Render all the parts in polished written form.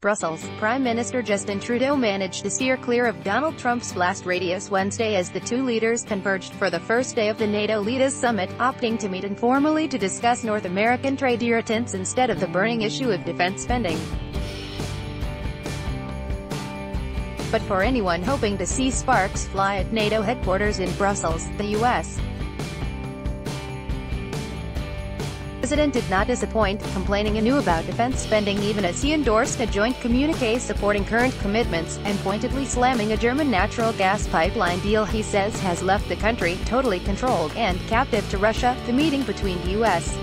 Brussels, Prime Minister Justin Trudeau managed to steer clear of Donald Trump's blast radius Wednesday as the two leaders converged for the first day of the NATO Leaders Summit, opting to meet informally to discuss North American trade irritants instead of the burning issue of defense spending. But for anyone hoping to see sparks fly at NATO headquarters in Brussels, the U.S. President did not disappoint, complaining anew about defense spending even as he endorsed a joint communiqué supporting current commitments, and pointedly slamming a German natural gas pipeline deal he says has left the country totally controlled and captive to Russia. The meeting between U.S.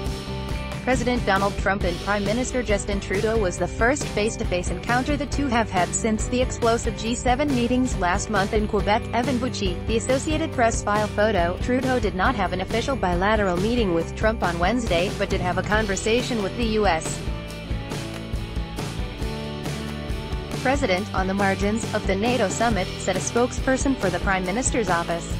President Donald Trump and Prime Minister Justin Trudeau was the first face-to-face encounter the two have had since the explosive G7 meetings last month in Quebec. Evan Bucci, the Associated Press file photo. Trudeau did not have an official bilateral meeting with Trump on Wednesday, but did have a conversation with the U.S. President on the margins of the NATO summit, said a spokesperson for the Prime Minister's office.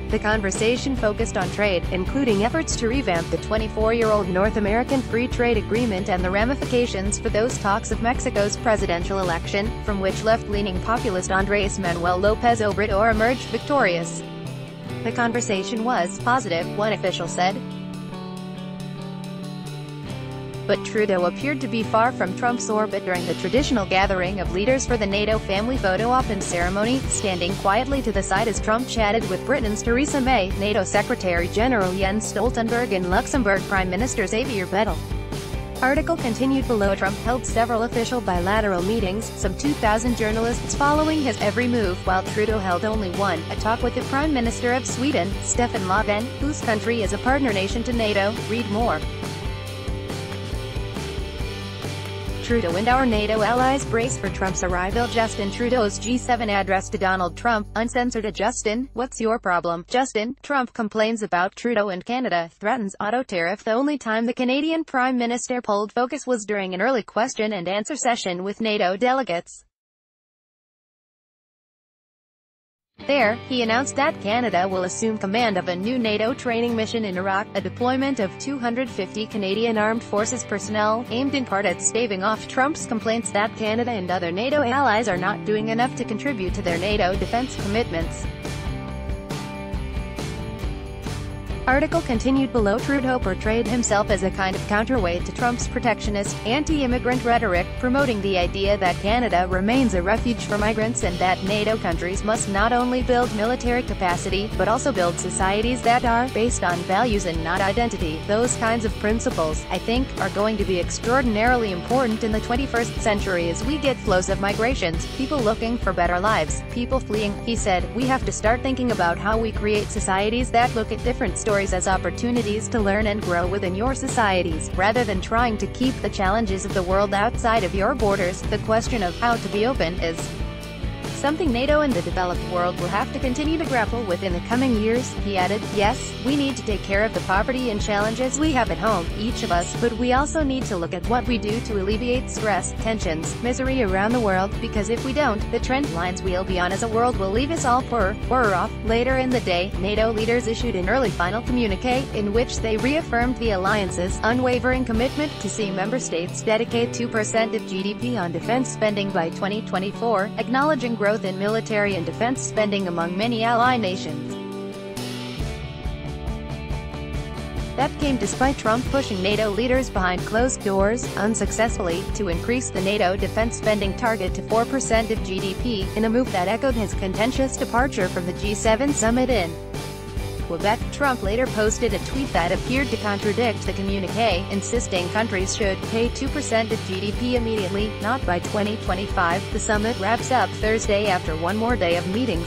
The conversation focused on trade, including efforts to revamp the 24-year-old North American Free Trade Agreement and the ramifications for those talks of Mexico's presidential election, from which left-leaning populist Andrés Manuel López Obrador emerged victorious. The conversation was positive, one official said. But Trudeau appeared to be far from Trump's orbit during the traditional gathering of leaders for the NATO family photo-op and ceremony, standing quietly to the side as Trump chatted with Britain's Theresa May, NATO Secretary-General Jens Stoltenberg and Luxembourg Prime Minister Xavier Bettel. Article continued below. Trump held several official bilateral meetings, some 2,000 journalists following his every move, while Trudeau held only one, a talk with the Prime Minister of Sweden, Stefan Löfven, whose country is a partner nation to NATO. Read more. Trudeau and our NATO allies brace for Trump's arrival. Justin Trudeau's G7 address to Donald Trump, uncensored. Justin, what's your problem? Justin, Trump complains about Trudeau and Canada, threatens auto tariff. The only time the Canadian Prime Minister pulled focus was during an early question and answer session with NATO delegates. There, he announced that Canada will assume command of a new NATO training mission in Iraq, a deployment of 250 Canadian Armed Forces personnel, aimed in part at staving off Trump's complaints that Canada and other NATO allies are not doing enough to contribute to their NATO defense commitments. Article continued below. Trudeau portrayed himself as a kind of counterweight to Trump's protectionist, anti-immigrant rhetoric, promoting the idea that Canada remains a refuge for migrants and that NATO countries must not only build military capacity, but also build societies that are based on values and not identity. Those kinds of principles, I think, are going to be extraordinarily important in the 21st century as we get flows of migrations, people looking for better lives, people fleeing. He said, we have to start thinking about how we create societies that look at different stories as opportunities to learn and grow within your societies, rather than trying to keep the challenges of the world outside of your borders. The question of how to be open is something NATO and the developed world will have to continue to grapple with in the coming years. He added, yes, we need to take care of the poverty and challenges we have at home, each of us, but we also need to look at what we do to alleviate stress, tensions, misery around the world, because if we don't, the trend lines we'll be on as a world will leave us all poorer off. Later in the day, NATO leaders issued an early final communiqué, in which they reaffirmed the alliance's unwavering commitment to see member states dedicate 2% of GDP on defense spending by 2024, acknowledging growth in military and defense spending among many ally nations. That came despite Trump pushing NATO leaders behind closed doors, unsuccessfully, to increase the NATO defense spending target to 4% of GDP, in a move that echoed his contentious departure from the G7 summit in Quebec. Trump later posted a tweet that appeared to contradict the communiqué, insisting countries should pay 2% of GDP immediately, not by 2025. The summit wraps up Thursday after one more day of meetings.